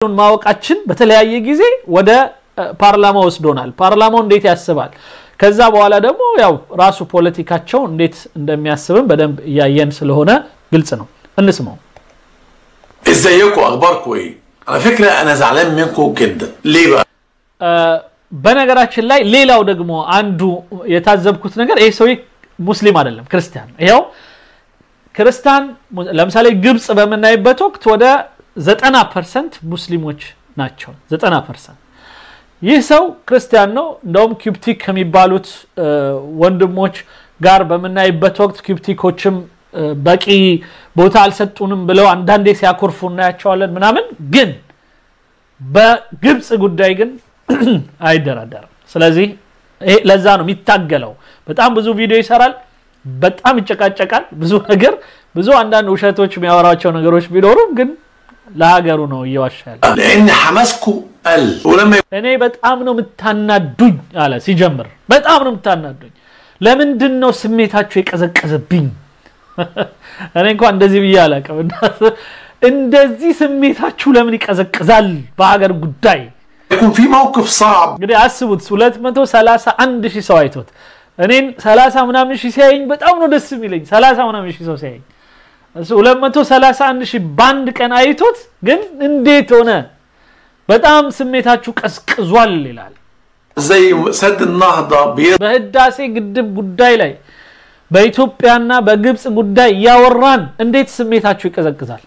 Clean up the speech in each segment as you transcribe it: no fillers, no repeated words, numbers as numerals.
ማወቃችን በተለያየ ጊዜ ወደ ፓርላማ ወስዶናል ፓርላማው እንዴት ያስባል ከዛ በኋላ ደግሞ ያው ራሱ ፖለቲካቸው እንዴት እንደሚያስብም በደንብ ያየን ስለሆነ ግልጽ ነው እንስማው ازيكم اخباركم ايه على فكره انا زعلان منكم جدا ليه بقى በነገራችን ላይ ሌላው ደግሞ አንዱ የታዘብኩት ነገር ይሄ ሰው ሙስሊም አይደለም ክርስቲያን ይሄው ክርስቲያን ለምሳሌ ግብጽ በመናይበት ወቅት ወደ 90% ሙስሊሞች ናቸው 90% ይህ ሰው ክርስቲያን ነው እንደውም ኪፕቲክ ከሚባሉት ወንድሞች ጋር በመናይበት ወቅት ኪፕቲኮችም በቂ ቦታ አልሰጡንም ብለው አንዳንዴ ሲያኮርፉና ያቻዋለን ምናምን ግን በግብጽ ጉዳይ ግን አይደራደርም ስለዚህ ለዛ ነው የሚታገለው በጣም ብዙ ቪዲዮ ይሰራል በጣም ይጨቃጨቃል ብዙ ነገር ብዙ አንዳንድ ውሸቶች የሚያወራቸው ነገሮች ቢኖሩም ግን ለሀገሩ ነው ይዋሻል لان حماسكم قل ولما እኔ በጣም ነው ምታናዱኝ አለ ሲጀምር በጣም ነው ምታናዱኝ ለምንድን ነው ስሜታችሁ የቀዘቀዘብኝ እኔ እንኳን እንደዚህ ብያለቀው እንደዚህ ስሜታችሁ ለምን ይቀዘቅዛል በሀገር ጉዳይ يكون في موقف صعب እንግዲህ አስቡት 231 ሺህ ሰው አይቶት እኔን 30 ምናምን ሺህ ሲያየኝ በጣም ነው ደስ የሚለኝ 30 ምናምን ሺህ ሰው ሲያየኝ 231 ሺህ ባንድ ቀን አይቶት ግን እንዴት ሆነ በጣም ስሜታችሁ ቀዝቅዟል ይላል زي سد النهضه በህዳሴ ግድብ ጉዳይ ላይ በኢትዮጵያና በግብጽ ጉዳይ ያወራን እንዴት ስሜታችሁ ይቀዘቅዛል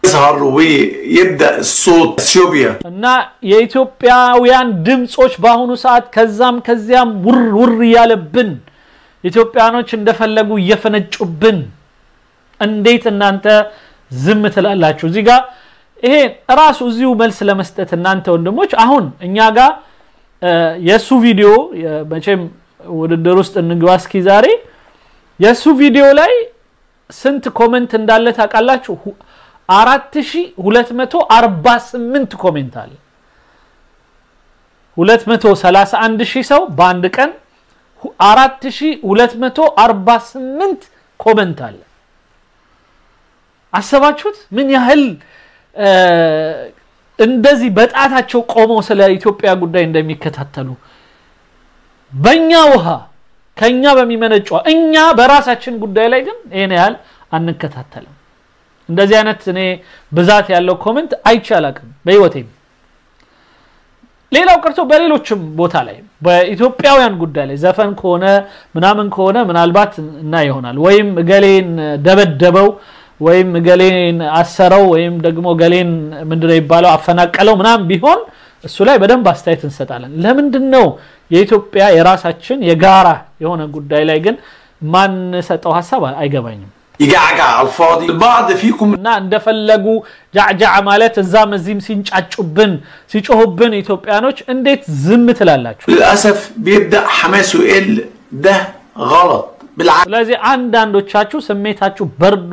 يظهر ويبدا الصوت اثيوبيا እና የኢትዮጵያውያን ድምጾች ባሁኑ ሰዓት ከዚያም ውር ያለብን ኢትዮጵያኖች እንደፈለጉ እየፈነጩብን እንዴት እናንተ ዝም ትላላችሁ እዚህ ጋር ይሄ ራሱ እዚሁ መልስ ለመስጠት እናንተ ወንድሞች አሁን እኛ ጋር የሱ ቪዲዮ መቼም ውድድር ውስጥ እንግባ እስኪ ዛሬ የሱ ቪዲዮ ላይ ስንት ኮሜንት እንዳለ ታውቃላችሁ 4248 ኮሜንት አለ 231 ሺህ ሰው በአንድ ቀን 4248 ኮሜንት አለ አሰባችሁት ምን ያህል እንደዚህ በጣታቸው ቆመው ስለ ኢትዮጵያ ጉዳይ እንደሚከታተሉ በእኛ ውሃ ከኛ በሚመነጨው እኛ በራሳችን ጉዳይ ላይ ግን እኔ ያህል አንከታተልም እንደዚህ አይነት እኔ ብዛት ያለው ኮሜንት አይቻላቅም በህይወቴም ሌላው ቀርቶ በሌሎችም ቦታ ላይ በኢትዮጵያውያን ጉዳይ ላይ ዘፈን ከሆነ ምናምን ከሆነ ምናልባት እና ይሆናል ወይም ገሌን ደበደበው ወይም ገሌን አሰረው ወይም ደግሞ ገሌን ምንድነው ይባለው አፈናቀለው ምናምን ቢሆን እሱ ላይ በደንብ አስተያየት እንሰጣለን ለምንድነው የኢትዮጵያ የራሳችን የጋራ የሆነ ጉዳይ ላይ ግን ማን ሰጠው ሐሳብ አይገባኝም يجعجع على الفاضي البعض فيكم እና እንደፈለጉ ጃዕጃዕ ማለት እዛም እዚህም ሲንጫጩብን ሲጮሁብን ኢትዮጵያኖች እንዴት ዝም ትላላችሁ للاسف بيبدا حماسه يقل ده غلط بالعكس ስለዚህ አንዳንዶቻችሁ ስሜታችሁ በርዶ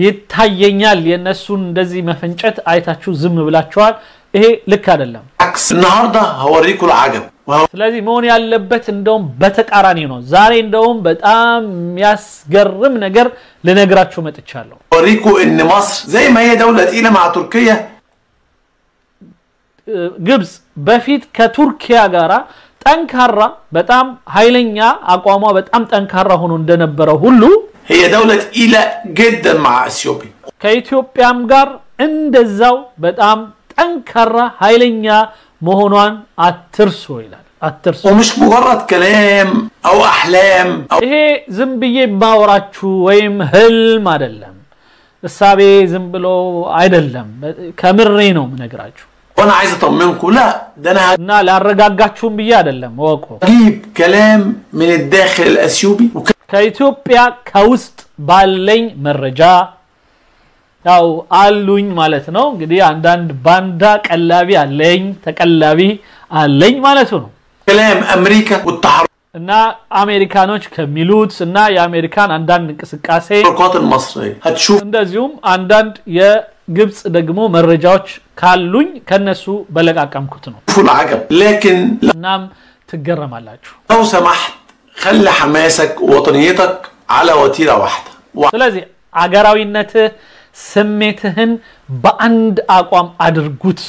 ይታየኛል የነሱን እንደዚህ መፈንጨት አይታችሁ ዝም ብላችኋል ይሄ ልክ አይደለም عكس النهارده هوريكم العجب ስለዚህ መሆን ያለበት እንደውም በተቃራኒ ነው ዛሬ እንደውም በጣም የሚያስገርም ነገር ለነግራችሁ መጥቻለሁ هوريكم ان مصر زي ما هي دوله تقيله مع تركيا ግብጽ በፊት ከቱርኪያ ጋራ ጠንካራ በጣም ኃይለኛ አቋሟ በጣም ጠንካራ ሆኖ እንደነበረ ሁሉ هي دوله تقيله جدا مع اثيوبيا ከኢትዮጵያም ጋር እንደዛው በጣም ጠንካራ ኃይለኛ መሆኗን አትርሱ ይላል አትርሱ ومش مجرد كلام او احلام ይሄ ዝም ብዬ ባወራችሁ ወይም ህልም አይደለም እሳቤ ዝም ብሎ አይደለም ከምሬ ነው ምነግራችሁ وانا عايز اطمنكم لا ده انا እና ላረጋጋችሁም ብዬ አይደለም ወቁ اجيب كلام من الداخل الاثيوبي ከኢትዮጵያ ከውስጥ ባለኝ መረጃ ያው አሉኝ ማለት ነው እንግዲህ አንዳንድ ባንዳ ቀላቢ አለኝ ተቀላቢ አለኝ ማለት ነው كلام امريكا والتحركات እና አሜሪካኖች ከሚሉት እና የአሜሪካን አንዳንድ እንቅስቃሴ المصريه هتشوف እንደዚሁም አንዳንድ የግብጽ ደግሞ መረጃዎች ካሉኝ ከነሱ በለቃቀምኩት ነው شوفوا العجب لكن እናም ትገረማላችሁ لو سمحت خلي حماسك ووطنيتك على وتيره واحده ስለዚህ አገራዊነትህ ስሜትህን በአንድ አቋም አድርጉት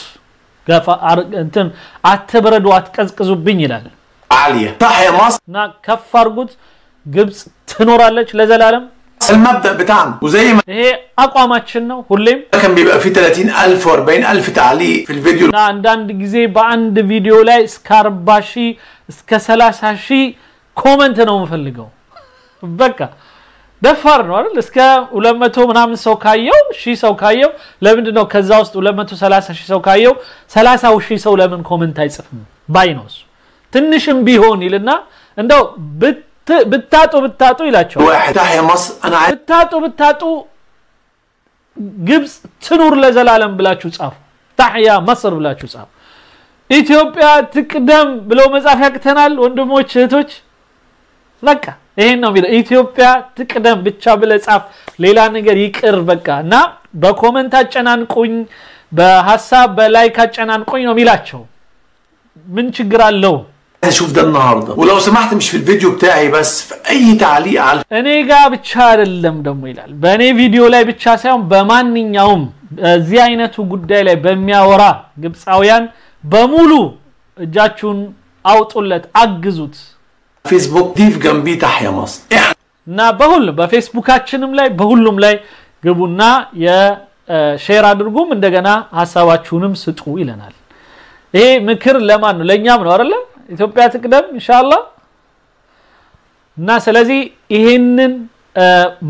እንትን አትበረዱ አትቀዝቅዙብኝ ይላል عاليه تحيا مصر እና ከፍ አድርጉት ግብጽ ትኖራለች ለዘላለም المبدا بتاعنا وزي ما ይሄ አቋማችን ነው ሁሌም كان بيبقى في 30000 و40000 تعليق في الفيديو እና አንዳንድ ጊዜ በአንድ ቪዲዮ ላይ እስከ 40,000 እስከ 30,000 ኮሜንት ነው የምፈልገው በቃ ደፋር ነው አይደል እስከ 200 ምናምን ሰው ካየው 1000 ሰው ካየው ለምንድን ነው ከዛ ውስጥ 230,000 ሰው ካየው 30,000 ሰው ለምን ኮሜንት አይጽፍም ባይኖስ ትንሽም ቢሆን ይልና እንደው ብታጡ ይላቸው واحد تحيا مصر انا عايز ብታጡ ግብጽ ትኑር ለዘላለም ብላችሁ ጻፉ تحيا مصر ብላችሁ ጻፉ ኢትዮጵያ ትቅደም ብለው መጻፍ ያቅተናል ወንድሞች እህቶች በቃ ይሄን ነው የሚለው ኢትዮጵያ ትቅደም ብቻ ብለ ጻፍ ሌላ ነገር ይቅር በቃና በኮሜንት አጨናንቁኝ በሐሳብ በላይክ አጨናንቁኝ ነው የሚላቸው ምን ችግር አለው اشوف ده النهارده ولو سمحت مش في الفيديو بتاعي بس في اي تعليق على እኔ ጋር ብቻ አይደለም ደሞ ይላል በእኔ ቪዲዮ ላይ ብቻ ሳይሆን በማንኛውም እዚህ አይነቱ ጉዳይ ላይ በሚያወራ ግብጻውያን በሙሉ እጃችሁን አውጡለት አግዙት فيسبوك ضيف جنبي تحيا مصر እና በፌስቡካችንም ላይ በሁሉም ላይ ግቡና የሼር አድርጉም እንደገና ሐሳባችሁንም ስጡ ይለናል ይሄ ምክር ለማን ነው ለኛም ነው አይደል ኢትዮጵያ ትቅደም ኢንሻአላህ እና ስለዚህ ይሄንን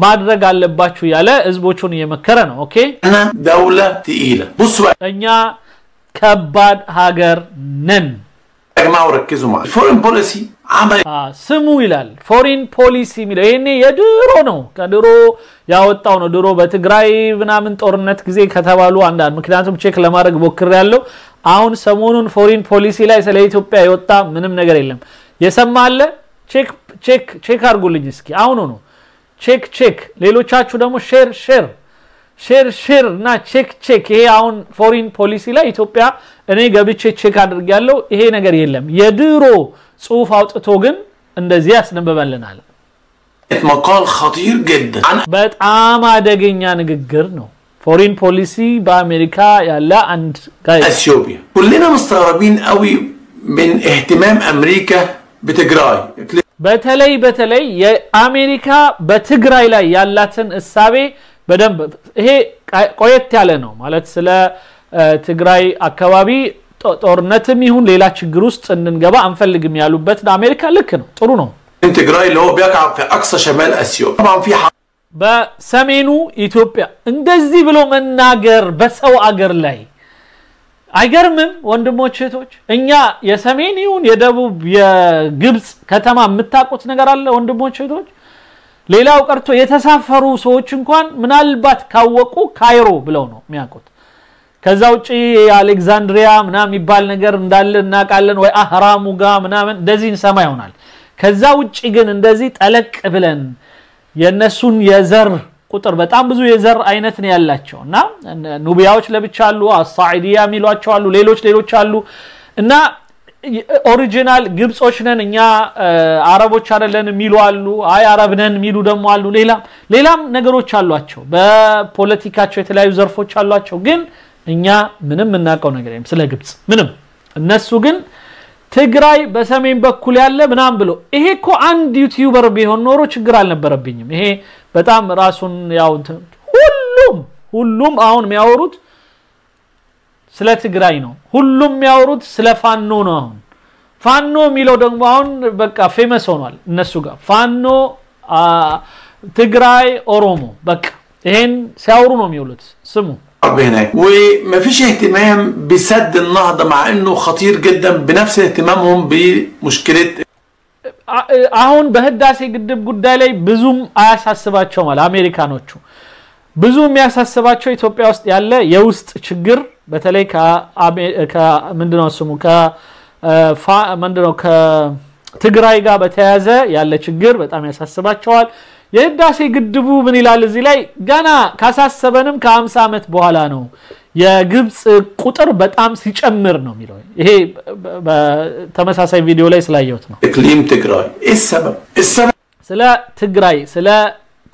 ማድረግ አለባችሁ ያለ ህዝቦቹን እየመከረ ነው ኦኬ انا دوله ثقيله بصوا እኛ ከባድ ሀገር ነን يا جماعه وركزوا معايا الفورين بوليسي عمل ስሙ ይላል ፎሪን ፖሊሲ የሚለው ይሄኔ የድሮ ነው ከድሮ ያወጣው ነው ድሮ በትግራይ ምናምን ጦርነት ጊዜ ከተባሉ አንዳንድ ምክንያቱም ቼክ ለማድረግ ሞክር ያለው አሁን ሰሞኑን ፎሪን ፖሊሲ ላይ ስለ ኢትዮጵያ የወጣ ምንም ነገር የለም የሰማለ ቼክ አድርጉልኝ እስኪ አሁን ነው ቼክ ሌሎቻችሁ ደግሞ ሼር እና ቼክ ይሄ አሁን ፎሪን ፖሊሲ ላይ ኢትዮጵያ እኔ ገብቼ ቼክ አድርጌያለሁ ይሄ ነገር የለም የድሮ ጽሁፍ አውጥቶ ግን እንደዚህ ያስነበበልናል مقال خطير جدا በጣም አደገኛ ንግግር ነው ፎሪን ፖሊሲ በአሜሪካ ያለ አንድ ጋይ اثيوبيا كلنا مستغربين قوي من اهتمام امريكا بتجراي በተለይ የአሜሪካ በትግራይ ላይ ያላትን እሳቤ በደንብ ይሄ ቆየት ያለ ነው ማለት ስለ ትግራይ አካባቢ ጦርነትም ይሁን ሌላ ችግር ውስጥ እንንገባ አንፈልግም ያሉበት አሜሪካ ልክ ነው ጥሩ ነው تجراي اللي هو بيقع في اقصى شمال اثيوبيا طبعا في በሰሜኑ ኢትዮጵያ እንደዚህ ብሎ መናገር በሰው አገር ላይ አይገርምም ወንድሞች እህቶች እኛ የሰሜን ይሁን የደቡብ የግብጽ ከተማ የምታቁት ነገር አለ ወንድሞች እህቶች ሌላው ቀርቶ የተሳፈሩ ሰዎች እንኳን ምናልባት ካወቁ ካይሮ ብለው ነው የሚያውቁት ከዛ ውጪ አሌክሳንድሪያ ምናምን ይባል ነገር እንዳለ እናቃለን ወይ አህራሙ ጋር ምናምን እንደዚህ እንሰማ ይሆናል ከዛ ውጪ ግን እንደዚህ ጠለቅ ብለን የነሱን የዘር ቁጥር በጣም ብዙ የዘር አይነት ነው ያላቸውና ኑቢያዎች ለብቻ አሉ አሳዒዲያ ሚሏቸው አሉ ሌሎች አሉ እና ኦሪጂናል ግብጾች ነን እኛ አረቦች አይደለን ሚሉ አሉ አይ አረብ ነን ሚሉ ደግሞ አሉ ሌላም ነገሮች አሏቸው በፖለቲካቸው የተለያዩ ዘርፎች አሏቸው ግን እኛ ምንም እናቀው ነገር የለም ስለ ግብጽ ምንም እነሱ ግን ትግራይ በሰሜን በኩል ያለ ምናም ብሎ ይሄ እኮ አንድ ዩቲዩበር ቢሆን ኖሮ ችግር አልነበረብኝም ይሄ በጣም ራሱን ያው ሁሉም አሁን የሚያወሩት ስለ ትግራይ ነው ሁሉም የሚያወሩት ስለ ፋኖ ነው አሁን ፋኖ የሚለው ደግሞ አሁን በቃ ፌመስ ሆኗል እነሱ ጋር ፋኖ ትግራይ ኦሮሞ በቃ ይሄን ሲያወሩ ነው የሚውሉት ስሙ هناك ومفيش اهتمام بسد النهضة مع انه خطير جدا بنفس اهتمامهم بمشكلة አሁን በህዳሴ ግድብ ጉዳይ ላይ ብዙም አያሳስባቸው ማለት አሜሪካኖቹ ብዙም ያሳስባቸው ኢትዮጵያ ውስጥ ያለ የውስጥ ችግር በተለይ ምንድነው ስሙ ምንድነው ከትግራይ ጋር በተያያዘ ያለ ችግር በጣም ያሳስባቸዋል የህዳሴ ግድቡ ምን ይላል እዚህ ላይ ገና ካሳሰበንም ከ50 አመት በኋላ ነው የግብጽ ቁጥር በጣም ሲጨምር ነው የሚለው ይሄ በተመሳሳይ ቪዲዮ ላይ ስላየሁት ነው اقليم تجراي السبب ስለ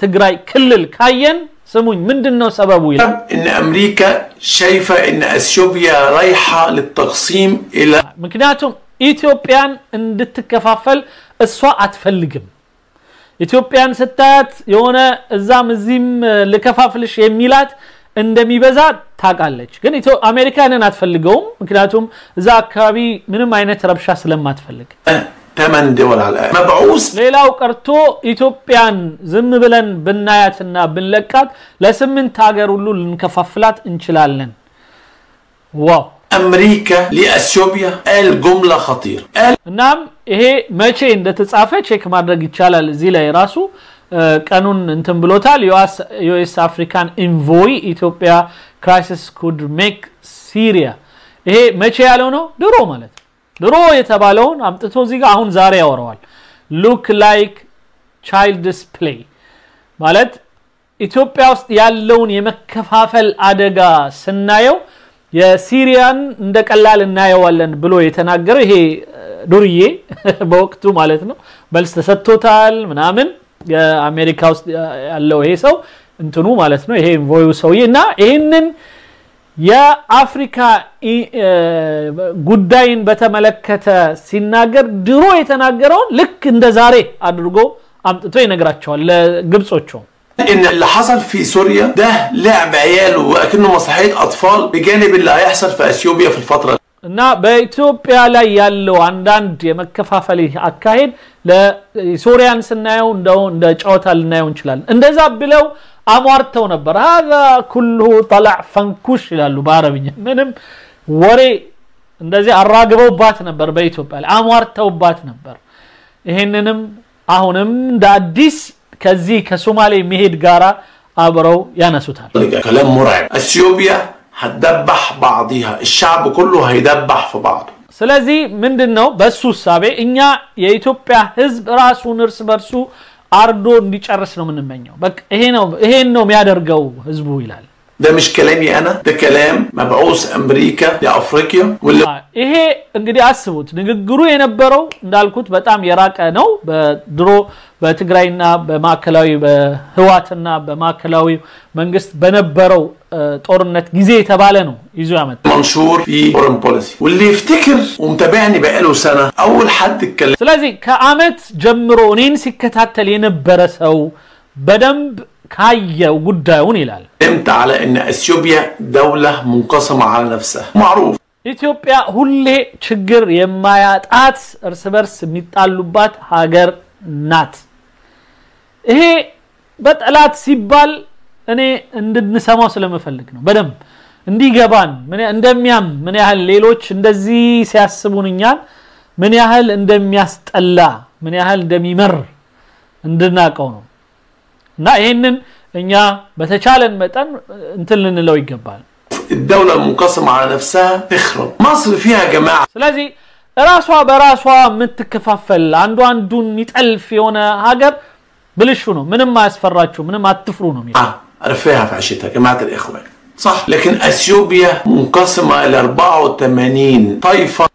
ትግራይ ክልል ካየን سمون مندنو سببو إن أمريكا شايفة إن أثيوبيا رايحة للتقسيم إلى مكنياتهم إثيوبيان اندتكفافل السواء أتفلقم إثيوبيان ستات يونا الزام الزيم لكفافلش يميلات عندما بزاد تاقالج ግን አሜሪካንን አትፈልገውም ምክንያቱም እዛ አካባቢ ምንም አይነት ረብሻ ስለማትፈልግ 8 دول على مبعوث ሌላው ቀርቶ ኢትዮጵያን ዝም ብለን ብናያትና ብንለቃት ለ8 ሀገር ሁሉ ልንከፋፍላት እንችላለን ዋው أمريكا لأثيوبيا قال جملة خطيرة እናም ይሄ መቼ እንደተጻፈ ቼክ ማድረግ ይቻላል እዚህ ላይ ራሱ قانون انتم بلوتال US African envoy Ethiopia crisis could make Syria ይሄ መቼ ያለው ነው ድሮ ማለት ድሮ የተባለውን አምጥቶ እዚህ ጋር አሁን ዛሬ ያወራዋል look like child's play ማለት ኢትዮጵያ ውስጥ ያለውን የመከፋፈል አደጋ ስናየው የሲሪያን እንደቀላል እናየዋለን ብሎ የተናገረው ይሄ ዱርዬ በወቅቱ ማለት ነው መልስ ተሰጥቶታል ምናምን የአሜሪካ ውስጥ ያለው ይሄ ሰው እንትኑ ማለት ነው ይሄ ቮዩ ሰውዬና ይሄንን የአፍሪካ ጉዳይን በተመለከተ ሲናገር ድሮ የተናገረውን ልክ እንደ ዛሬ አድርጎ አምጥቶ ይነግራቸዋል ለግብጾቹ إن اللي حصل في سوريا ده لعب عيال وأكنه مصلحة أطفال بجانب اللي هيحصل في أثيوبيا في الفترة እና በኢትዮጵያ ላይ ያለው አንዳንድ የመከፋፈል አካሄድ ለሶሪያን ስናየው እንደ ጨዋታ ልናየው እንችላለን እንደዛ ብለው አሟርተው ነበር هذا كله طلع فنكوش ይላሉ በአረብኛ ምንም ወሬ እንደዚህ አራግበውባት ነበር በኢትዮጵያ ላይ አሟርተውባት ነበር ይሄንንም አሁንም እንደ አዲስ ከዚህ ከሶማሌ መሄድ ጋራ አብረው ያነሱታል كلام مرعب اثيوبيا هتدبح بعضيها الشعب كله هيدبح في بعضه ስለዚህ ምንድነው በሱ ሐሳቤ እኛ የኢትዮጵያ ህዝብ ራሱን እርስ በርሱ አርዶ እንዲጨርስ ነው ምንመኘው በቃ ይሄን ነው የሚያደርገው ህዝቡ ይላል ده مش كلامي انا ده كلام مبعوث امريكا لافريقيا ይሄ እንግዲህ አስቡት ንግግሩ የነበረው እንዳልኩት በጣም የራቀ ነው በድሮ በትግራይና በማከላዊ በህዋትና በማከላዊ መንግስት በነበረው ጦርነት ጊዜ የተባለ ነው ይዞ ያመጣ منشور في فورن بوليسي واللي يفتكر ومتابعني بقاله سنه اول حد اتكلم ስለዚህ ከአመት ጀምሮ እኔን ሲከታተል የነበረ ሰው በደንብ ካየው ጉዳዩን ይላል امتى على ان اثيوبيا دوله منقسمه على نفسها معروف ኢትዮጵያ ሁሌ ችግር የማያጣት እርስ በርስ የሚጣሉባት ሀገር ናት ይሄ በጠላት ሲባል እኔ እንድንሰማው ስለምፈልግ ነው በደም እንዲገባን እንደሚያም ምን ያህል ሌሎች እንደዚህ ሲያስቡንኛል ምን ያህል እንደሚያስጠላ ምን ያህል እንደሚመር እንድናቀው ነው እና ይሄንን እኛ በተቻለን መጠን እንትን ልንለው ይገባል الدولة المنقسمة على نفسها تخرب مصر فيها جماعة ስለዚህ ራሷ በራሷ የምትከፋፈል አንዱን ይጠልፍ የሆነ ሀገር ብልሹ ነው ምንም አያስፈራችሁ ምንም አትፍሩ ነው የሚለው عرفها في عشتها جماعة الإخوان صح لكن أثيوبيا منقسمة إلى 84 طائفة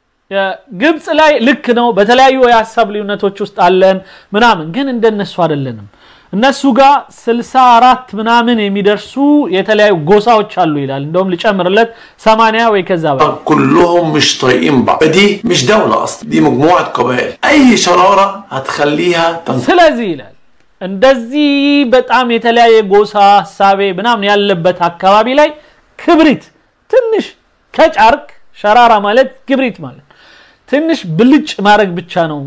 ግብጽ ላይ ልክ ነው በተለያዩ የሐሳብ ልዩነቶች ውስጥ አለን ምናምን ግን እንደነሱ አይደለንም እነሱ ጋር 64 ምናምን የሚደርሱ የተለያዩ ጎሳዎች አሉ ይላል እንደውም ልጨምርለት 80 ወይ ከዛ በላይ كلهم مش طايقين بعض دي مش دولة اصلا دي مجموعة قبائل اي شرارة هتخليها ስለዚህ ይላል እንደዚህ በጣም የተለያየ ጎሳ ሐሳቤ ምናምን ያለበት አካባቢ ላይ ክብሪት ትንሽ ከጫርክ ሸራራ ማለት ክብሪት ማለት ትንሽ ብልጭ ማድረግ ብቻ ነው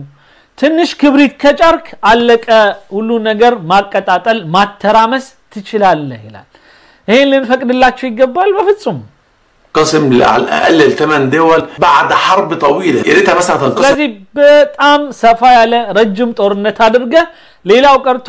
ትንሽ ክብሪት ከጫርክ አለቀ ሁሉ ነገር ማቀጣጠል ማተራመስ ትችላለህ ይላል ይሄን ልንፈቅድላችሁ ይገባል በፍጹም قسم على الاقل 8 دول بعد حرب طويله يا ريتها مثلا تنقسم ስለዚህ በጣም ሰፋ ያለ ረጅም ጦርነት አድርገ ሌላው ቀርቶ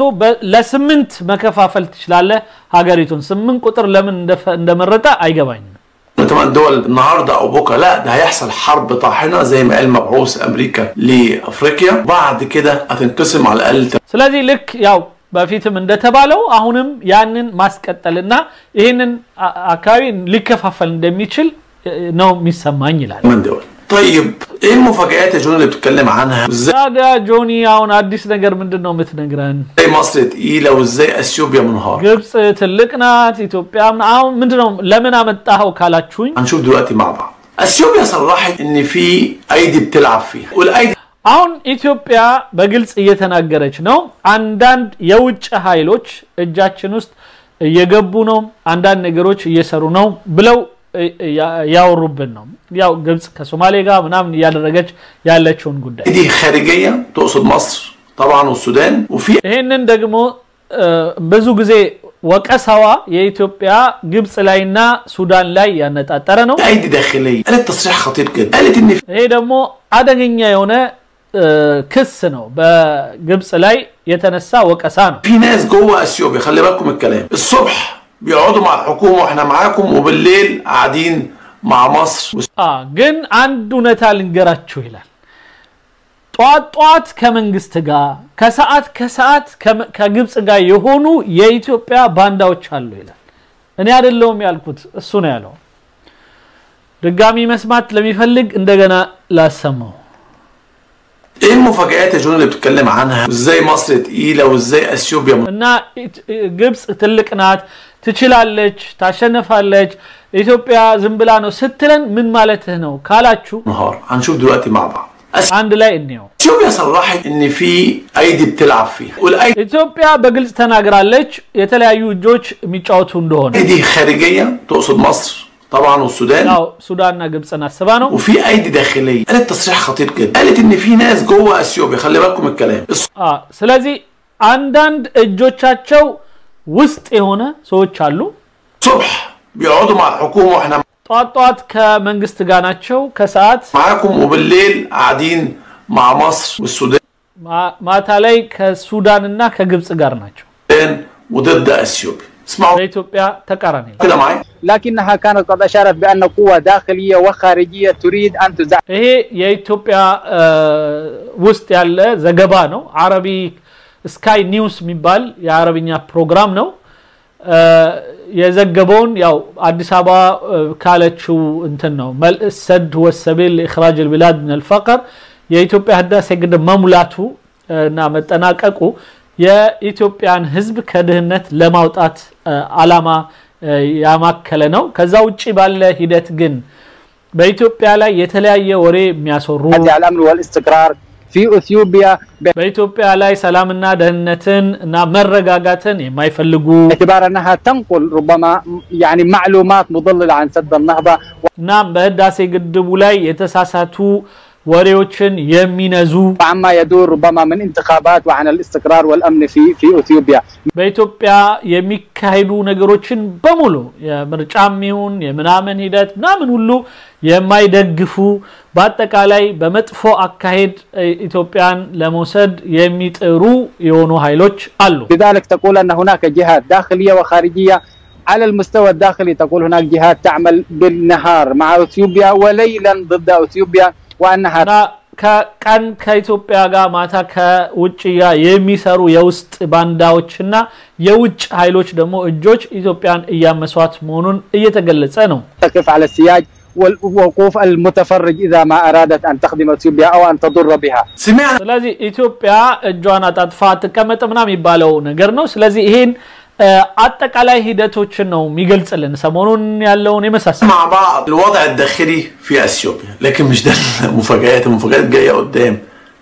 ለ8 መከፋፈል ትችላለህ ሀገሪቱን 8 ቁጥር ለምን እንደመረጠ አይገባኝም 8 دول النهارده او بكره لا ده هيحصل حرب طاحنه زي ما قال مبعوث امريكا لافريقيا بعد كده هتنقسم على الاقل ስለዚህ ልክ ያው በፊትም እንደተባለው አሁንም ያንን ማስቀጠልና ይሄንን አካባቢ ሊከፋፈል እንደሚችል ነው የሚሰማኝ ይላል 8 دول طيب ايه المفاجآت يا جوني اللي بتتكلم عنها؟ ازاي جوني አሁን አዲስ ነገር ምንድነው የምትነግረን? ازاي مصر تقيله وازاي اثيوبيا منهار؟ ግብጽ ትልቅ ናት ኢትዮጵያ አሁን ምንድነው ለምን አመጣኸው ካላችሁኝ هنشوف دلوقتي مع بعض. اثيوبيا صرحت ان في ايدي بتلعب فيها والايدي አሁን ኢትዮጵያ በግልጽ እየተናገረች ነው አንዳንድ የውጭ ኃይሎች እጃችን ውስጥ እየገቡ ነው አንዳንድ ነገሮች እየሰሩ ነው ብለው ያወሩብን ነው ያው ግብጽ ከሶማሌ ጋር ምናምን ያደረገች ያለችውን ጉዳይ دي خارجيه تقصد مصر طبعا والسودان وفي ይሄንን ደግሞ ብዙ ጊዜ ወቀሳዋ የኢትዮጵያ ግብጽ ላይና ሱዳን ላይ ያነጣጠረ ነው ايدي داخليه قالت تصريح خطير جدا قالت ان ይሄ ደግሞ አደገኛ የሆነ ክስ ነው በግብጽ ላይ የተነሳ ወቀሳ ነው في ناس جوه اثيوبيا خلي بالكم الكلام الصبح بيقعدوا مع الحكومه واحنا معاكم وبالليل قاعدين مع مصر ግን አንድ እውነታ ልንገራችሁ ይላል ጧት ከመንግስት ጋር ከሰዓት ከግብጽ ጋር የሆኑ የኢትዮጵያ ባንዳዎች አሉ ይላል እኔ አይደለሁም ያልኩት እሱ ነው ያለው ድጋሚ መስማት ለሚፈልግ እንደገና ላሰማው ايه المفاجآت يا جوني اللي بتتكلم عنها وازاي مصر تقيله وازاي اثيوبيا እና ግብጽ ትልቅ ናት ትችላለች ታሸነፋለች ኢትዮጵያ ዝም ብላ ነው ስትለን ምን ማለትህ ነው ካላችሁ نهار هنشوف دلوقتي مع بعض አንድ ላይ እንየው اثيوبيا صرحت ان في ايدي بتلعب فيها والايدي ኢትዮጵያ በግልጽ ተናግራለች የተለያዩ እጆች የሚጫወቱ እንደሆነ دي خارجيه تقصد مصر طبعا والسودان ያው ሱዳንና ግብጽን አስባ ነው وفي ايدي داخليه قالت تصريح خطير جدا قالت ان في ناس جوه اثيوبيا خلي بالكم الكلام ስለዚህ አንዳንድ እጆቻቸው ውስጥ የሆነ ሰዎች አሉ الصبح بيقعدوا مع الحكومه واحنا ጧት ከመንግስት ጋር ናቸው ከሰዓት معاكم وبالليل قاعدين مع مصر والسودان ማታ ላይ ከሱዳንና ከግብጽ ጋር ናቸው وضد اثيوبيا اسمعوا በኢትዮጵያ ተቃራኒ كده معايا لكنها كانت قد أشارت بأن قوة داخلية وخارجية تريد أن تزعزع ይሄ የኢትዮጵያ ውስጥ ያለ ዘገባ ነው አረቢ ስካይ ኒውስ የሚባል የአረብኛ ፕሮግራም ነው የዘገበውን ያው አዲስ አበባ ካለችው እንትን ነው መልእሰድ ወሰቢል ኢخراج البلاد من الفقر የኢትዮጵያ ህዳሴ ግድብ መሙላቱ እና መጠናቀቁ የኢትዮጵያን ህዝብ ከድህነት ለማውጣት አላማ ያማከለ ነው ከዛ ውጪ ባለ ሂደት ግን በኢትዮጵያ ላይ የተለያየ ወሬ የሚያሰሩ الأمن والاستقرار في اثيوبيا በኢትዮጵያ ላይ ሰላምና ደህንነትን እና መረጋጋትን የማይፈልጉ باعتبار انها تنقل ربما يعني معلومات مضلله عن سد النهضه እና በህዳሴ ግድቡ ላይ የተሳሳቱ ወሬዎችን የሚነዙ وعما يدور ربما من انتخابات وعن الاستقرار والامن في اثيوبيا በኢትዮጵያ የሚካሄዱ ነገሮችን በሙሉ የምርጫም ይሁን የምናምን ሂደት ምናምን ሁሉ የማይደግፉ በአጠቃላይ በመጥፎ አካሄድ ኢትዮጵያን ለመውሰድ የሚጥሩ የሆኑ ኃይሎች አሉ لذلك تقول ان هناك جهات داخليه وخارجيه على المستوى الداخلي تقول هناك جهات تعمل بالنهار مع اثيوبيا وليلا ضد اثيوبيا وانها ከቀን ከኢትዮጵያ ጋር ማታ ከውጭ የሚሰሩ የውስጥ ባንዳዎችና የውጭ ኃይሎች ደግሞ እጆች ኢትዮጵያን እያመሷት መሆኑን እየተገለጸ ነው تقف على السياج والوقوف المتفرج اذا ما ارادت ان تخدم اثيوبيا او ان تضر بها سمعنا ስለዚህ ኢትዮጵያ እጇን አጣጥፋ ተቀመጠ ምናም ይባለው ነገር ነው ስለዚህ ይሄን አጠቃላይ ሂደቶችን ነው የሚገልጽልን ሰሞኑን ያለውን የመሳሰል مع بعض الوضع الداخلي في اثيوبيا لكن مش ده المفاجآت جايه قدام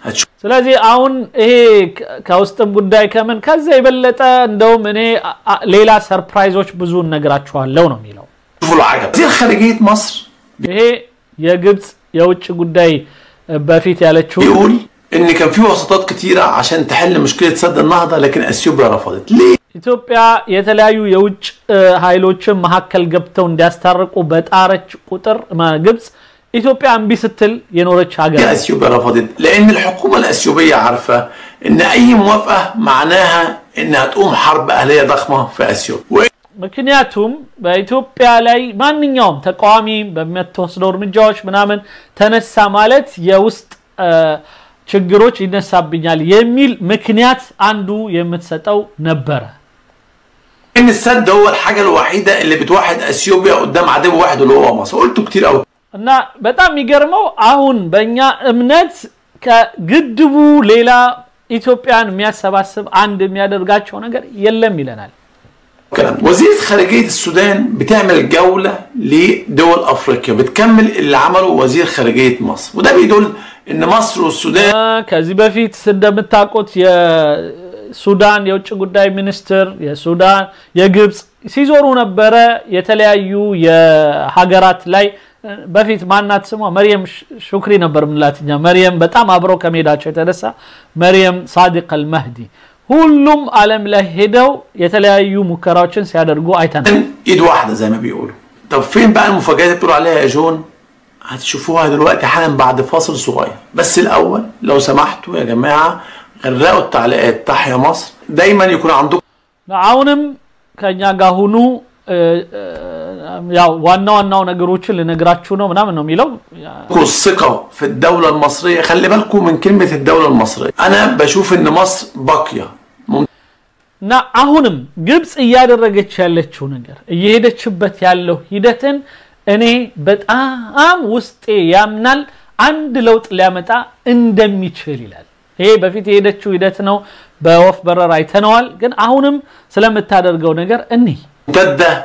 هتشوف ስለዚህ አሁን ይሄ ከውስጥም ጉዳይ ከምን ከዛ ይበለጠ እንደውም እኔ ሌላ ሰርፕራይዞች ብዙ ነገራችኋለሁ ነው የሚለው شوفوا العجب دي خارجيه مصر ይሄ የግብጽ የውጭ ጉዳይ በፊት ያለችው يقول ان كان في وساطات كتيره عشان تحل مشكله سد النهضه لكن اثيوبيا رفضت ليه ኢትዮጵያ የተለያዩ የውጭ ኃይሎችን መሐከል ገብተው እንዲያስታርቁ በጣረች ቁጥር ግብጽ ኢትዮጵያ እምቢ ስትል የኖረች ሀገር اثيوبيا رفضت لان الحكومه الاثيوبيه عارفه ان اي موافقه معناها انها تقوم حرب اهليه ضخمه في اثيوبيا ምክንያቱም በኢትዮጵያ ላይ ማንኛውም ተቃዋሚ በሚያተወስደው እርምጃዎች ምናምን ተነሳ ማለት የውስጥ ችግሮች ይነሳብኛል የሚል ምክንያት አንዱ የምትሰጠው ነበር ان السد هو الحاجه الوحيده اللي بتوحد اثيوبيا قدام عدو واحد اللي هو مصر قلته كتير قوي እና በጣም የሚገርመው አሁን በእኛ እምነት ከግድቡ ሌላ ኢትዮጵያን የሚያሰባስብ አንድ የሚያደርጋቸው ነገር የለም ይለናል وزيرة خارجية السودان بتعمل جولة لدول أفريقيا بتكمل اللي عمله وزير خارجية مصر وده بيدل إن مصر والسودان كذي بفيت سندمتاقوت يا ሱዳን የውጭ ጉዳይ ሚኒስትር የሱዳን የግብጽ ሲዞሩ ነበር የተለያዩ የሀገራት ላይ በፊት ማናት ስሟ መርየም ሹክሪ ነበር ምንላትኛ መርየም በጣም አብረው ከመሄዳቸው የተነሳ መርየም ሳዲቅ አልመህዲ ሁሉም ዓለም ላይ ሄደው የተለያዩ ሙከራዎችን ሲያደርጉ አይተናል ايد واحده زي ما بيقولوا طب فين بقى المفاجآت اللي بتقولوا عليها يا جون هتشوفوها دلوقتي حالا بعد فاصل صغير بس الاول لو سمحتوا يا جماعه غرقوا التعليقات تحيا مصر دايما يكون عندكم አሁንም ከኛ ጋር ሁኑ ያው ዋናው ነገሮችን ልነግራችሁ ነው ምናምን ነው የሚለው الثقه في الدوله المصريه خلي بالكم من كلمه الدوله المصريه انا بشوف ان مصر باقيه نا አሁንም ግብጽ እያደረገች ያለችው ነገር እየሄደችበት ያለው ሂደትን እኔ በጣም ውስጤ ያምናል አንድ ለውጥ ሊያመጣ እንደሚችል ይላል ይሄ በፊት የሄደችው ሂደት ነው በወፍ በረራ አይተነዋል ግን አሁንም ስለምታደርገው ነገር እኔ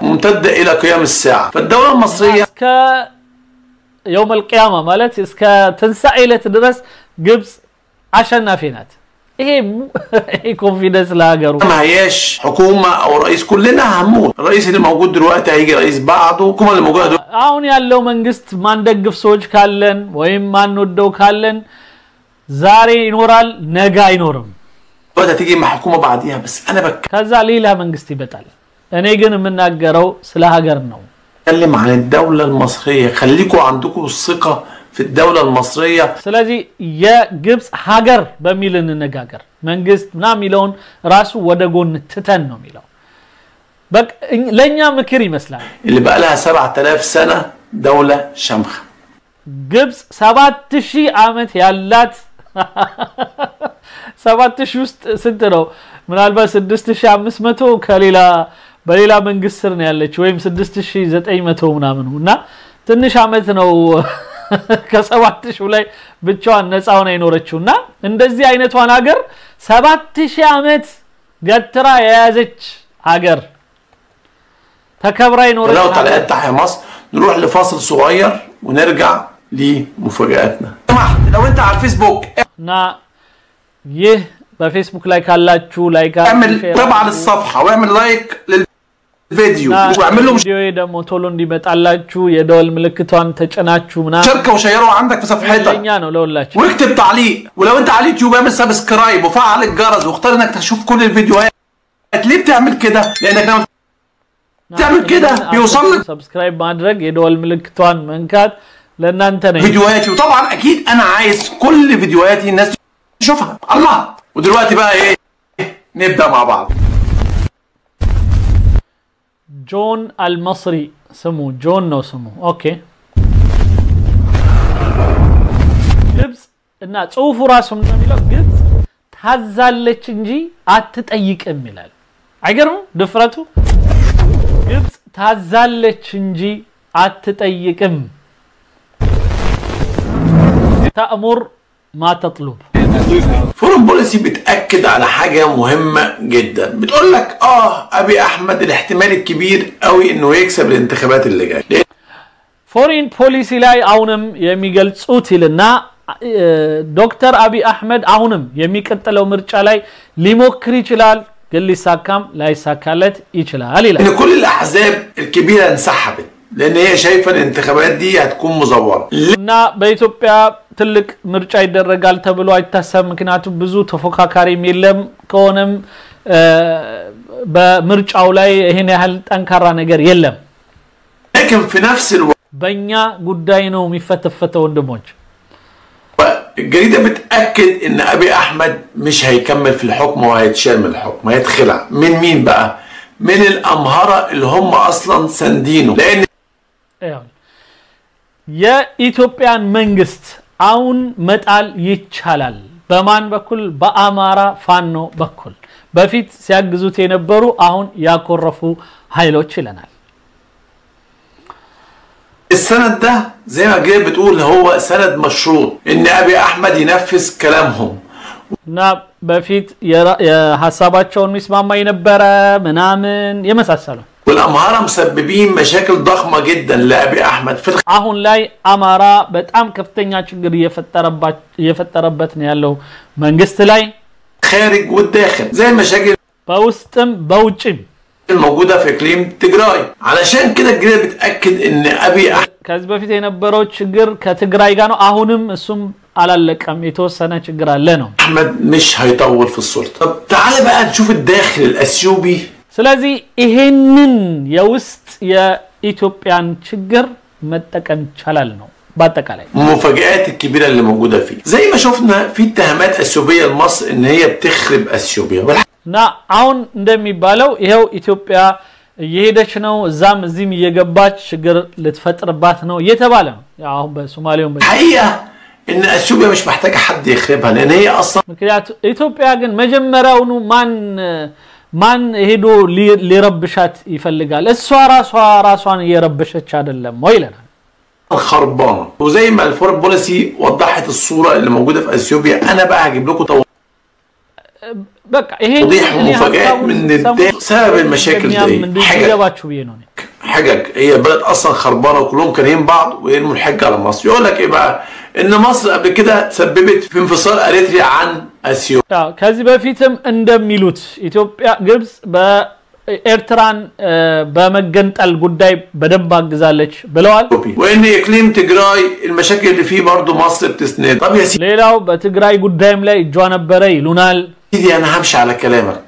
ممتده الى قيام الساعه فالدوله المصريه يوم القيامه ማለት እስከ ትንሳኤለት ድረስ ግብጽ አሸናፊ ናት ይሄ ኮንፊደንስ ለሀገሩ ما هياش حكومه او رئيس كلنا هنموت الرئيس اللي موجود دلوقتي هيجي رئيس بعده الحكومه اللي موجوده አሁን ያለው መንግስት ማንደግፍ ሰዎች ካለን ወይም ማንወደው ካለን ዛሬ ይኖራል ነገ አይኖርም وقت تيجي مع حكومه بعديها بس انا ከዛ ሌላ መንግስት ይበጣል እኔ ግን የምናገረው ስለ ሀገር ነው اتكلم عن الدوله المصريه خليكم عندكم الثقه في الدوله المصريه ስለዚህ የግብጽ ሀገር በሚል እንነጋገር መንግስት ምናምን ይለውን ራሱ ወደ ጎን ትተን ነው የሚለው በቃ ለኛ ምክር ይመስላል اللي بقى لها 7000 سنه دوله شامخه ግብጽ 7000 ዓመት ያላት 7000 ውስጥ ስንት ነው ምናልባት 6500 ከሌላ በሌላ መንግስት ስር ነው ያለች ወይም 6900 ምናምን እና ትንሽ ዓመት ነው ከ7000 ላይ ብቻዋን ነፃ ሆና ይኖረችውና እንደዚህ አይነቷን ሀገር 7000 ዓመት ገትራ የያዘች ሀገር ተከብራ ይኖረች لو طلعت تحيا مصر نروح لفاصل صغير ونرجع لمفاجاتنا لو انت على الفيسبوك نا يه بفيسبوك لايك علاتشو لايك اعمل تابع للصفحه واعمل لايك للفيديو واعمل له فيديو دمو تولو እንዲመጣላችሁ የደወል ምልክቷን ተጨናችሁ ምና شاركوا وشيروا عندك في صفحتك ለኛ ነው ለሁላችሁ واكتب تعليق ولو انت على اليوتيوب اعمل سبسكرايب وفعل الجرس واختار انك تشوف كل الفيديوهات ليه بتعمل كده لانك لما تعمل كده بيوصل لك سبسكرايب ማድረግ የደወል ምልክቷን መንካት ለእናንተ ነው فيديوهاتي وطبعا اكيد انا عايز كل فيديوهاتي الناس تشوفها الله ودلوقتي بقى ايه نبدا مع بعض جون المصري سمو جون ነው ስሙ ኦኬ ግብጽ እና ጽሁፉ ራሱ ምን የሚለው ግብጽ ታዛለች እንጂ አትጠይቅም ይላል አይገርም ድፍረቱ ግብጽ ታዛለች እንጂ አትጠይቅም تأمر ما تطلب فورن بوليسي بتأكد على حاجة مهمة جدا بتقول لك أبي أحمد الاحتمال الكبير قوي إنه يكسب الانتخابات اللي جاية فورين بوليسي لاي أونم يميقل صوتي لنا دكتور أبي أحمد أونم يميقتلو مرچا لاي ليموكري چلال قل لي ساكام لاي ساكالت يچلال إن كل الأحزاب الكبيرة انسحبت لان هي شايفه الانتخابات دي هتكون مزوره እና በኢትዮጵያ ትልቅ ምርጫ ይደረጋል ተብሎ አይታሰብ ምክንያቱም ብዙ ተፎካካሪም የለም ከሆነም በምርጫው ላይ ይሄን ያህል ጠንካራ ነገር የለም لكن في نفس الوقت በእኛ ጉዳይ ነው የሚፈተፈተው ወንድሞች الجريده بتاكد ان ابي احمد مش هيكمل في الحكم وهيتشال من الحكم هيتخلع من مين بقى من الامهره اللي هم اصلا ساندينه لان የኢትዮጵያን መንግስት አሁን መጣል ይቻላል በማን በኩል በአማራ ፋኖ በኩል በፊት ሲያግዙት የነበሩ አሁን ያኮረፉ ኃይሎች ይለናል السند ده زي ما جاي بتقول هو سند مشروط ان ابي احمد ينفذ كلامهم እና በፊት የሐሳባቸውን ሚስማማ የነበረ ምናምን የመሳሰለው والامهار مسببين مشاكل ضخمه جدا لابي احمد في አሁን ላይ አማራ በጣም ከፍተኛ ችግር እየፈጠረበት ነው ያለው መንግስት ላይ خارج والداخل زي المشاكل በውስጥም በውጭም الموجوده في اقليم تجراي علشان كده الجديد بتاكد ان ابي احمد ከዚህ በፊት የነበረው ችግር ከትግራይ ጋር ነው አሁንም እሱም አላለቀም የተወሰነ ችግር አለ ነው احمد مش هيطول في السلطه طب تعال بقى نشوف الداخل الاثيوبي ስለዚህ ይሄንን የውስጥ የኢትዮጵያን ችግር መጠቀም ይቻላል ነው በአጠቃላይ المفاجآت الكبيره اللي موجوده فيه زي ما شفنا في اتهامات اثيوبيه لمصر ان هي بتخرب اثيوبيا نا አሁን እንደሚባለው ይሄው ኢትዮጵያ እየሄደች ነው እዛም እዚህም እየገባች ችግር ልትፈጥርባት ነው እየተባለ ነው አሁን በሶማሌው حقيقه ان اثيوبيا مش محتاجه حد يخربها لان هي اصلا ምክንያቱ ኢትዮጵያ ግን መጀመሪያውኑ ማን ሄዶ ሊረብሻት ይፈልጋል እሷ ራሷን እየረበሸች አይደለም ወይ ይላል خربانه وزي ما الفورن بوليسي وضحت الصوره اللي موجوده في اثيوبيا انا بقى هجيب لكم بقى ايه توضيح ومفاجآت من سبب المشاكل دي حجج هي بلد اصلا خربانه وكلهم كارهين بعض ويرموا الحج على مصر يقول لك ايه بقى ان مصر قبل كده تسببت في انفصال اريتريا عن اثيوبيا كذي بفيتم እንደሚሉት ኢትዮጵያ ግብጽ በኤርትራን በመገንጠል ጉዳይ በደንብ አግዛለች ብለዋል وان اقليم تجراي المشاكل اللي فيه برضه مصر بتسند طب يا سيدي ሌላው በትግራይ ጉዳይም ላይ እጇ ነበረ ይሉናል سيدي انا همشي على كلامك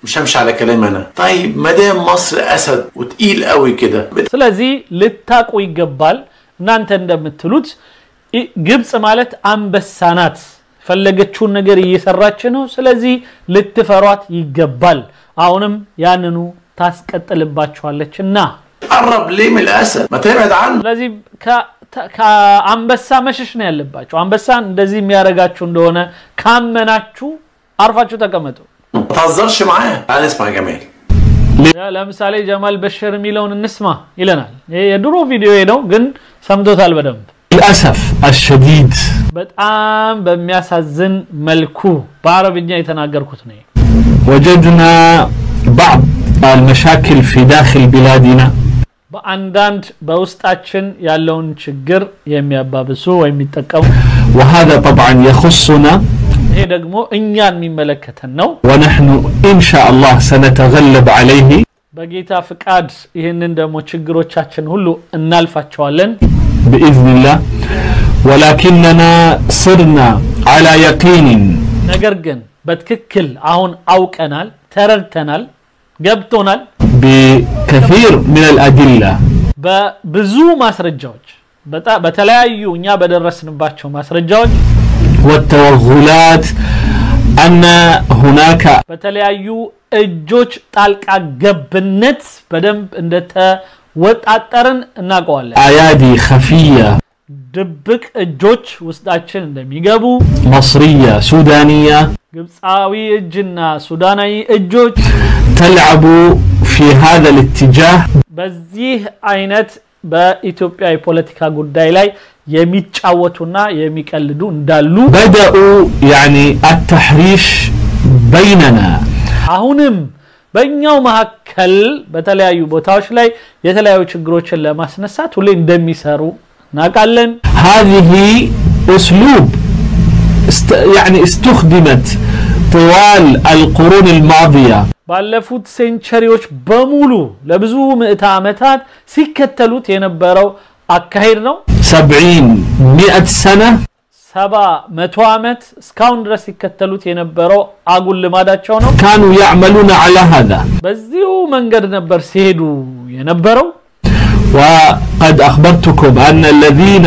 مش همشي على كلام انا طيب مدام مصر اسد وتقيل قوي كده ስለዚህ ልታቁ ይገባል እናንተ እንደምትሉት ግብጽ ማለት አንበሳ ናት ፈለገችውን ነገር እየሰራች ነው ስለዚህ ልትፈሯት ይገባል አሁንም ያንኑ ታስቀጥልባችኋለችና قرب ليه من الاسد ما تبعد عنه ስለዚህ ከአንበሳ መሸሽ ነው ያለባችሁ አንበሳን እንደዚህ የሚያረጋችሁ እንደሆነ ካመናችሁ አርፋችሁ ተቀመጡ ما تهزرش معاه تعال نسمع جمال ለምሳሌ ጀማል በሽር የሚለውን እንስማ ይለናል የድሮ ቪዲዮ ነው ግን ሰምቶታል በደንብ للاسف الشديد በጣም በሚያሳዝን መልኩ በአረብኛ የተናገርኩት ነው وجدنا بعض المشاكل في داخل بلادنا በአንዳንድ በውስጣችን ያለውን ችግር የሚያባብሱ ወይ የሚጠቀሙ وهذا طبعا يخصنا ይሄ ደግሞ እኛን የሚመለከተን ነው ونحن ان شاء الله سنتغلب عليه በጌታ ፍቃድ ይሄንን ደግሞ ችግሮቻችን ሁሉ እናልፋቸዋለን باذن الله ولكننا صرنا على يقين ነገር ግን በትክክል አሁን አውቀናል ተረድተናል ገብቶናል بكثير من الادله በብዙ ማስረጃዎች በተለያዩ እኛ በደረስንባቸው ማስረጃዎች والتوغلات ان هناك በተለያዩ እጆች ጣልቃ ገብነት በደንብ እንደተወጣጠርን እናቀዋለን ايادي خفيه ድብቅ እጆች ውስጣችን እንደሚገቡ مصريه سودانيه ግብጻዊ እጅና ሱዳናዊ እጆች تلعب في هذا الاتجاه በዚህ አይነት በኢትዮጵያ የፖለቲካ ጉዳይ ላይ የሚጫወቱና የሚቀልዱ እንዳሉ بدأوا يعني التحريش بيننا አሁንም በእኛው መሐከል በተለያዩ ቦታዎች ላይ የተለያዩ ችግሮችን ለማስነሳት ሁሌ እንደሚሰሩ ናቃለን هذه اسلوب يعني استخدمت طوال القرون الماضيه ባለፉት ሴንቸሪዎች በሙሉ ለብዙ ምዕተ ዓመታት ሲከተሉት የነበረው አካሄድ ነው 70-100 سنه 700 ዓመት እስካሁን ድረስ ሲከተሉት የነበረው አጉል ልማዳቸው ነው كانوا يعملون على هذا በዚሁ መንገድ ነበር ሲሄዱ የነበረው وقد اخبرتكم ان الذين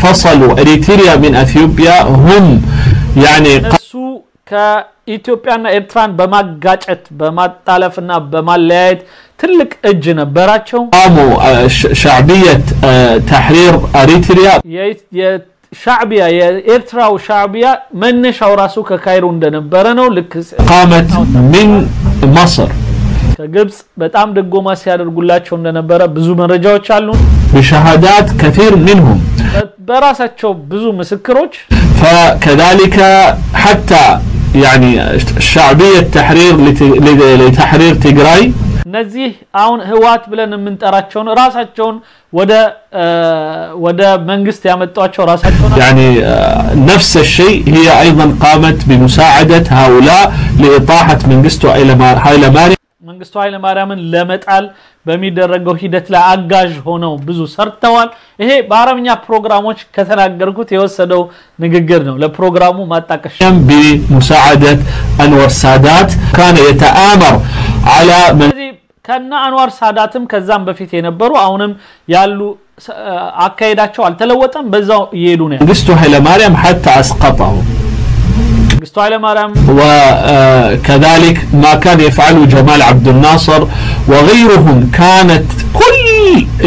فصلوا اريتريا من اثيوبيا هم يعني እሱ ከኢትዮጵያና ኤርትራን በማጋጨት በማጣለፍና በማለያየት ትልቅ እጅ ነበራቸው قاموا شعبيه تحرير اريتريا የሻዕቢያ የኤርትራው ሻዕቢያ መነሻው ራሱ ከካይሮ እንደነበረ ነው ልክ قامت من مصر ከግብጽ በጣም ድጎማ ሲያደርጉላቸው እንደነበረ ብዙ መረጃዎች አሉ بشهادات كثير منهم በራሳቸው ብዙ ምስክሮች فكذلك حتى يعني شعبية التحرير لتحرير تيغراي ነዚህ አሁን ህዋት ብለን የምንጠራቸው ራሳቸውን ወደ መንግስት ያመጣቸው ራሳቸው يعني نفس الشيء هي ايضا قامت بمساعدة هؤلاء لإطاحة منغستو ኃይለ ማርያምን ለመጣል በሚደረገው ሂደት ላይ አጋዥ ሆነው ብዙ ሰርተዋል ይሄ በአረብኛ ፕሮግራሞች ከተናገርኩት የወሰደው ንግግር ነው ለፕሮግራሙ ማጣቀሽ بمساعدة أنور سادات كان يتآمر على ከና አንዋር ሳዳትም ከዛም በፊት የነበሩ አሁንም ያሉ አካይዳቸው አልተለወጠም በዛው ይሄዱ ነው منغستو ኃይለ ማርያም حتى اسقطه መንግስቱ ኃይለ ማርያም وكذلك ما كان يفعله جمال عبد الناصر وغيرهم كانت كل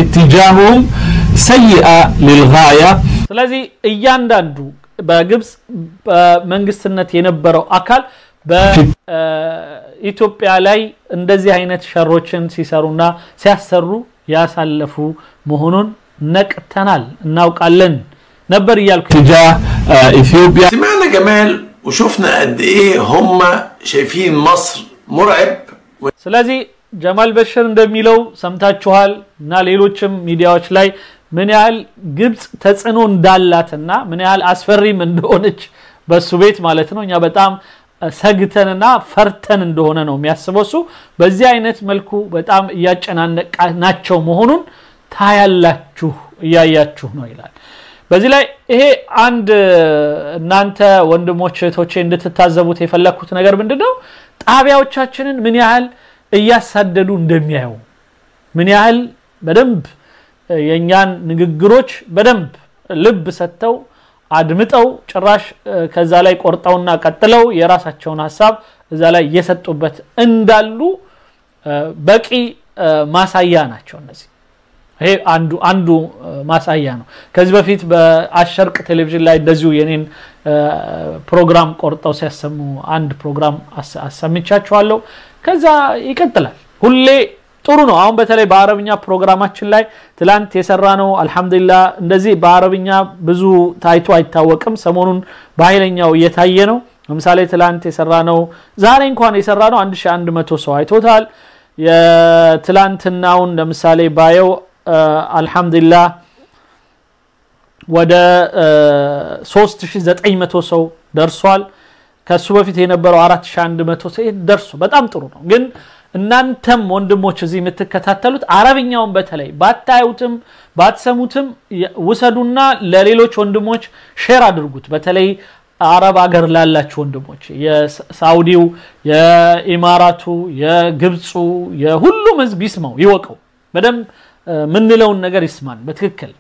اتجاههم سيئة للغاية ስለዚህ እያንዳንዱ በግብጽ መንግስትነት የነበረው አካል በኢትዮጵያ ላይ እንደዚህ አይነት ሸሮችን ሲሰሩና ሲያሰሩ ያሳለፉ መሆኑን ነቅተናል እናውቃለን ነበር ይያልኩ تجاه اثيوبيا سمعنا جمال وشفنا قد ايه هم شايفين مصر مرعب ስለዚህ ጀማል በሽር እንደሚለው ሰምታችኋል እና ሌሎችም ሚዲያዎች ላይ ምን ያህል ግብጽ ተጽዕኖ እንዳላትና ምን ያህል አስፈሪም እንደሆነች በሱ ቤት ማለት ነው እኛ በጣም ሰግተንና ፈርተን እንደሆነ ነው የሚያስበው በዚህ አይነት መልኩ በጣም ያጨናነቃናቸው መሆኑን ታያላችሁ ያያችሁ ነው ይላል በዚህ ላይ ይሄ አንድ እናንተ ወንድሞች እህቶቼ እንድትታዘቡት የፈለኩት ነገር ምንድነው ጣቢያዎቻችንን ምን ያህል እያሳደዱ እንደሚያዩ ምን ያህል በደንብ የኛን ንግግሮች በደንብ ልብ ሰተው አድምጠው ጭራሽ ከዛ ላይ ቆርጣውና ቀጥለው የራሳቸውን ሐሳብ እዛ ላይ እየሰጡበት እንዳሉ በቂ ማሳያ ናቸው እነዚህ ይሄ አንዱ ማሳያ ነው ከዚህ በፊት በአሸርቅ ቴሌቪዥን ላይ እንደዚሁ የኔን ፕሮግራም ቆርጠው ሲያሰሙ አንድ ፕሮግራም አሰምቻችኋለሁ ከዛ ይቀጥላል ሁሌ ጥሩ ነው አሁን በተለይ በአረብኛ ፕሮግራማችን ላይ ትላንት የሰራነው አልহামዱሊላህ እንደዚህ በአረብኛ ብዙ ታይቶ አይታወቅም ሰሞኑን በኃይለኛው እየታየ ነው ለምሳሌ ትላንት የሰራነው ዛሬ እንኳን የሰራነው 1100 ሰው አይቶታል የትላንትናውን ለምሳሌ ባየው አልহামዱሊላህ ወደ 3900 ሰው ደርሷል ከሱ በፊት የነበረው 4100 ሰው ደርሶ በጣም ጥሩ ነው ግን እናንተም ወንድሞች እዚህ የምትከታተሉት አረብኛውን በተለይ ባታዩትም ባትሰሙትም ወሰዱና ለሌሎች ወንድሞች ሼር አድርጉት በተለይ አረብ ሀገር ላላችሁ ወንድሞች የሳውዲው የኢማራቱ የግብጹ የሁሉም ህዝብ ይስማው ይወቀው በደም ምንለውን ነገር ይስማን በትክክል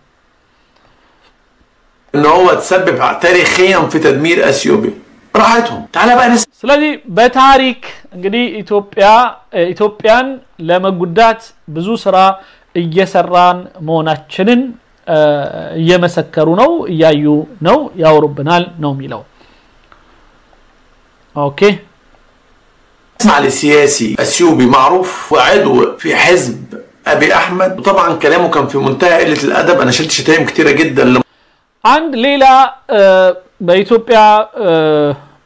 ان هو تسبب تاريخيا في تدمير اثيوبيا راحتهم تعالى بقى ስለዚህ በታሪክ እንግዲህ ኢትዮጵያን ለመጉዳት ብዙ ስራ እየሰራን መሆናችንን እየመሰከሩ ነው ያዩ ነው ያወሩብናል ነው የሚለው اوكي اسمع لسياسي اثيوبي معروف وعضو في حزب ابي احمد وطبعا كلامه كان في منتهى قله الادب انا شلت شتايم كتيره جدا عند ليلى በኢትዮጵያ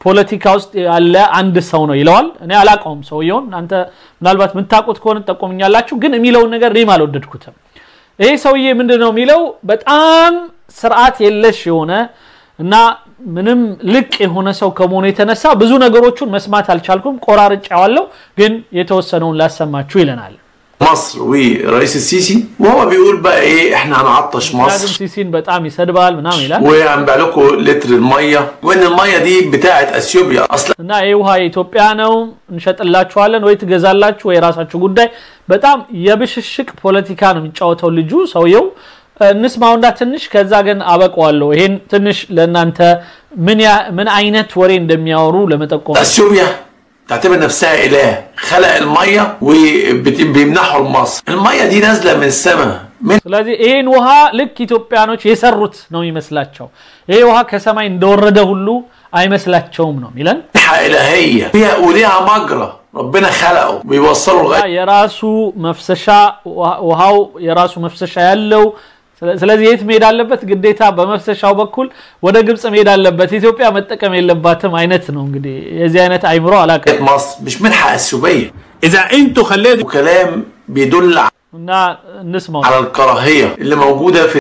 ፖለቲካ ውስጥ ያለ አንድ ሰው ነው ይላል እኔ አላቀውም ሰውየውን አንተ ምናልባት ምን ታቆት ከሆነ ተቆምኛላችሁ ግን የሚለው ነገር ሪም አልወደድኩትም ይሄ ሰውዬ ምንድነው የሚለው በጣም ስርዓት የለሽ የሆነ እና ምንም ልቅ የሆነ ሰው ከመሆኑ የተነሳ ብዙ ነገሮችን መስማት አልቻልኩም ቆራርጫዋለሁ ግን የተወሰነውን ላሰማችሁ ይለናል مصر ورئيس السيسي وهو بيقول بقى ايه احنا هنعطش مصر السيسين بتاعم يسدبال منام يلا وهنبيع لكم لتر الميه وان الميه دي بتاعه اثيوبيا اصلا እና ይውሃ ኢትዮጵያ ነው እንሸጥላችኋለን ወይ ትገዛላችሁ ወይ ራሳችሁ ጉዳይ በጣም የብሽሽቅ ፖለቲካ ነው የሚጫወተው ልጁ ሰውየው እንስማውንዳ ትንሽ ከዛ ግን አበቀዋለሁ ይሄን ትንሽ ለእናንተ ምን አይነት ወሬ እንደሚያወሩ ለመጠቆም اثيوبيا تعتبر نفسها اله خلق الميه وبيمنحوا لمصر الميه دي نازله من السماء ስለዚህ ይሄን ውሃ ልክ ኢትዮጵያኖች የሰሩት ነው ይመስላቸው ይሄ ውሃ ከሰማይ እንደወረደ ሁሉ አይመስላቸውም ነው ሚለን إلهية فيها وليها مجرى ربنا خلقه بيوصلوا لغاية የራሱ መፍሰሻ ውሃው የራሱ መፍሰሻ ያለው ስለዚህ የት መሄድ አለበት ግዴታ በመፍሰሻው በኩል ወደ ግብጽ መሄድ አለበት ኢትዮጵያ መጠቀም የለባትም አይነት ነው እንግዲህ የዚህ አይነት አይምሮ አላቀ مصر مش منحة السوبية إذا أنتوا خليتوا كلام بيدل እና እንስማው على الكراهية اللي موجودة في